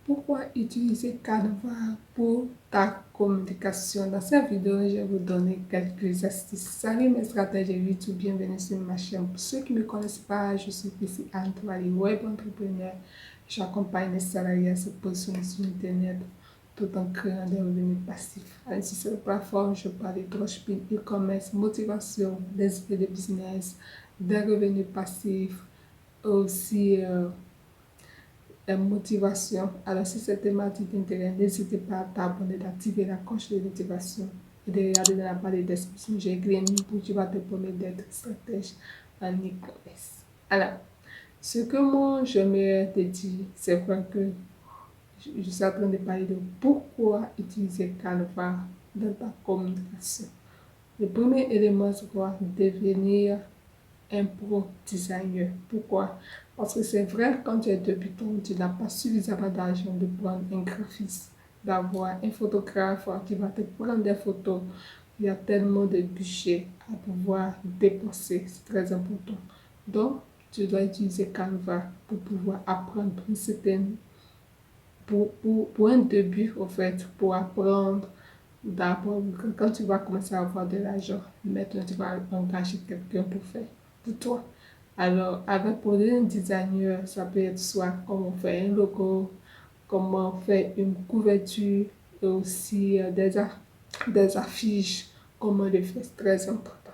Pourquoi utiliser Canva pour ta communication? Dans cette vidéo, je vais vous donner quelques astuces. Salut mes stratèges YouTube, bienvenue sur ma chaîne. Pour ceux qui ne me connaissent pas, je suis Priscille Antoine, web entrepreneur. J'accompagne les salariés à se positionner sur Internet tout en créant des revenus passifs. Sur cette plateforme, je parle de dropshipping, e-commerce, motivation, des idées de business, des revenus passifs, aussi la motivation. Alors, si cette thématique t'intéresse, n'hésitez pas à t'abonner, d'activer la cloche de notification et de regarder dans la barre de description. J'ai écrit un link pour tu vas te permettre d'être stratège en e-commerce. Alors, ce que moi j'aimerais te dire, c'est vrai que je suis en train de parler de pourquoi utiliser Canva dans ta communication. Le premier élément, c'est quoi? Devenir un pro designer. Pourquoi? Parce que c'est vrai, quand tu es débutant, tu n'as pas suffisamment d'argent de prendre un graphiste, d'avoir un photographe qui va te prendre des photos. Il y a tellement de budget à pouvoir dépenser, c'est très important. Donc, tu dois utiliser Canva pour pouvoir apprendre pour un début, en fait, pour apprendre d'abord, quand tu vas commencer à avoir de l'argent, maintenant tu vas engager quelqu'un pour faire pour toi. Alors, pour un designer, ça peut être soit comment faire un logo, comment faire une couverture, et aussi des affiches, comment le faire, c'est très important.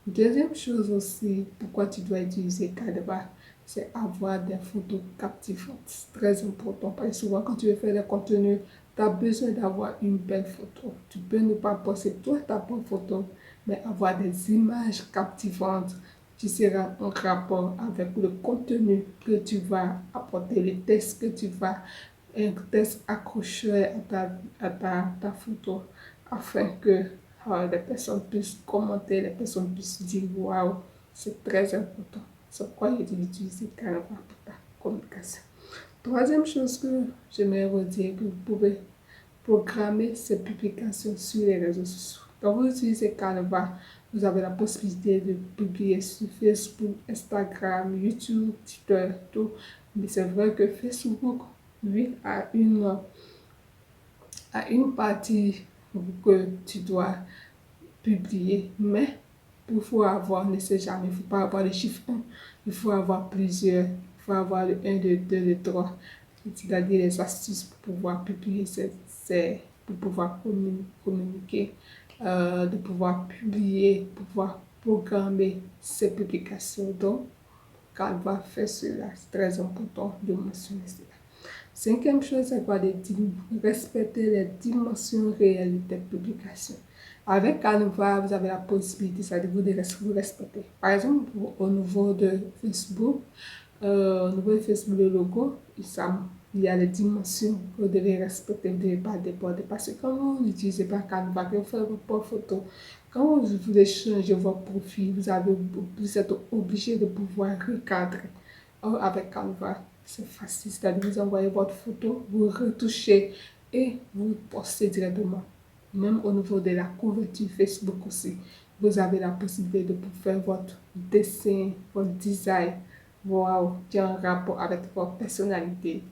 Deuxième chose aussi, pourquoi tu dois utiliser Canva, c'est avoir des photos captivantes. C'est très important parce que souvent quand tu veux faire des contenus, tu as besoin d'avoir une belle photo. Tu peux ne pas poster toi ta propre photo, mais avoir des images captivantes qui seront en rapport avec le contenu que tu vas apporter, le texte que tu vas, un texte accroché à ta photo afin que les personnes puissent commenter, les personnes puissent dire waouh, c'est très important. C'est pourquoi j'ai utilisé Canva pour ta communication. Troisième chose que j'aimerais vous dire, que vous pouvez programmer ces publications sur les réseaux sociaux. Quand vous utilisez Canva, vous avez la possibilité de publier sur Facebook, Instagram, YouTube, Twitter, tout. Mais c'est vrai que Facebook, lui, a une partie que tu dois publier, mais pour pouvoir avoir, ne sait jamais, il ne faut pas avoir le chiffre 1, il faut avoir plusieurs, il faut avoir le 1, le 2, le 3, c'est-à-dire les astuces pour pouvoir publier, pour pouvoir communiquer, de pouvoir publier, pour pouvoir programmer ces publications. Donc, quand on va faire cela, c'est très important de mentionner cela. Cinquième chose, c'est quoi? Respecter les dimensions réelles de tes publications. Avec Canva, vous avez la possibilité, c'est-à-dire vous respecter. Par exemple, au niveau de Facebook, le logo, il y a les dimensions que vous devez respecter, vous ne devez pas déborder. Parce que quand vous n'utilisez pas Canva, que vous faites vos propres photos, quand vous voulez changer votre profil, vous êtes obligé de pouvoir recadrer. Or, avec Canva, c'est facile, c'est-à-dire vous envoyez votre photo, vous retouchez et vous postez directement. Même au niveau de la couverture Facebook aussi, vous avez la possibilité de faire votre dessin, votre design, wow, qui est en rapport avec votre personnalité.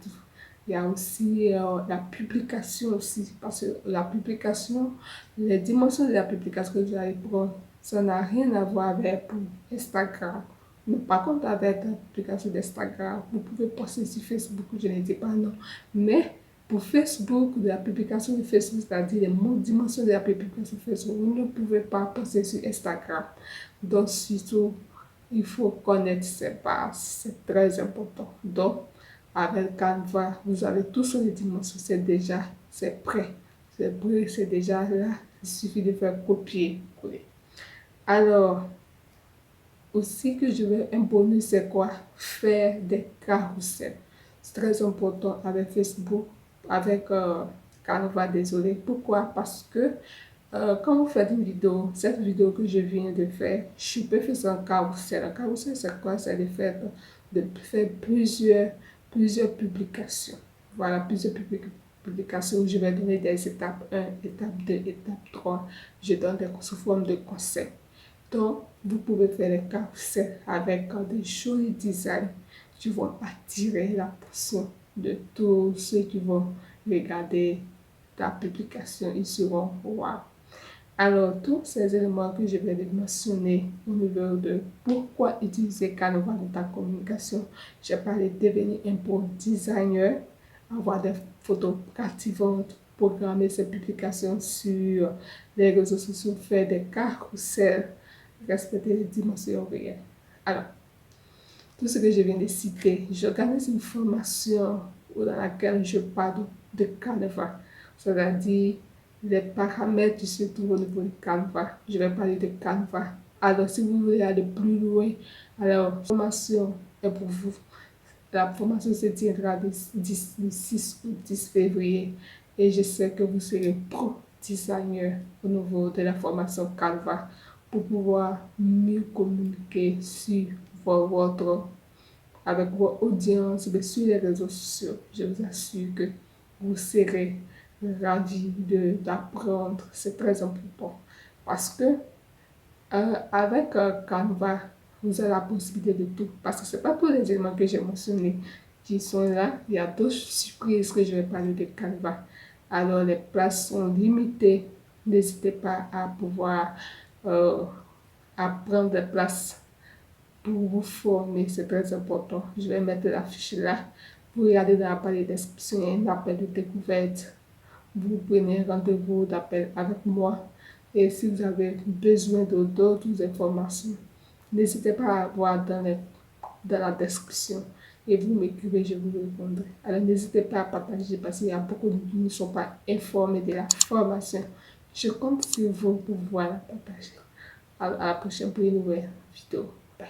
Il y a aussi la publication aussi, parce que la publication, les dimensions de la publication que vous allez prendre, ça n'a rien à voir avec pour Instagram. Mais par contre, avec l'application d'Instagram, vous pouvez poster sur Facebook, je ne dis pas non. Mais pour Facebook, de la publication de Facebook, c'est-à-dire les dimensions de la publication de Facebook, vous ne pouvez pas poster sur Instagram. Donc, surtout, il faut connaître ces bases, c'est très important. Donc, avec Canva, vous avez tout sur les dimensions, c'est prêt. C'est déjà là, il suffit de faire copier-coller. Alors, aussi que je veux un bonus, c'est quoi? Faire des carousels. C'est très important avec Facebook, avec Canva, désolé. Pourquoi? Parce que quand vous faites une vidéo, cette vidéo que je viens de faire, je peux faire un carousel. Un carousel, c'est quoi? C'est de faire plusieurs publications. Voilà, plusieurs publications où je vais donner des étapes 1, étape 2, étape 3. Je donne sous forme de conseils. Donc, vous pouvez faire des carousels avec des jolis designs qui vont attirer l'attention de tous ceux qui vont regarder ta publication. Ils seront wow. Alors, tous ces éléments que je viens de mentionner au niveau de pourquoi utiliser Canva dans ta communication, j'ai parlé de devenir un bon designer, avoir des photos captivantes, programmer ses publications sur les réseaux sociaux, faire des carousels, respecter les dimensions réelles. Alors, tout ce que je viens de citer, j'organise une formation dans laquelle je parle de Canva, c'est-à-dire les paramètres qui se trouvent au niveau de Canva. Je vais parler de Canva. Alors, si vous voulez aller plus loin, alors, la formation est pour vous. La formation se tiendra du 6 au 10 février et je sais que vous serez pro designer au niveau de la formation Canva pour pouvoir mieux communiquer sur votre, avec votre audience sur les réseaux sociaux. Je vous assure que vous serez ravis d'apprendre. C'est très important parce que avec Canva, vous avez la possibilité de tout. Parce que ce n'est pas tous les éléments que j'ai mentionnés qui sont là. Il y a d'autres surprises que je vais parler de Canva. Alors, les places sont limitées. N'hésitez pas à pouvoir à prendre des places pour vous former. C'est très important. Je vais mettre la fiche là. Vous regardez dans la page description, il y a un appel de découverte. Vous prenez rendez-vous d'appel avec moi. Et si vous avez besoin d'autres informations, n'hésitez pas à voir dans la description et vous m'écrivez, je vous répondrai. Alors n'hésitez pas à partager parce qu'il y a beaucoup de gens qui ne sont pas informés de la formation. Je compte sur vous pour pouvoir la partager. À la prochaine pour une nouvelle vidéo. Bye.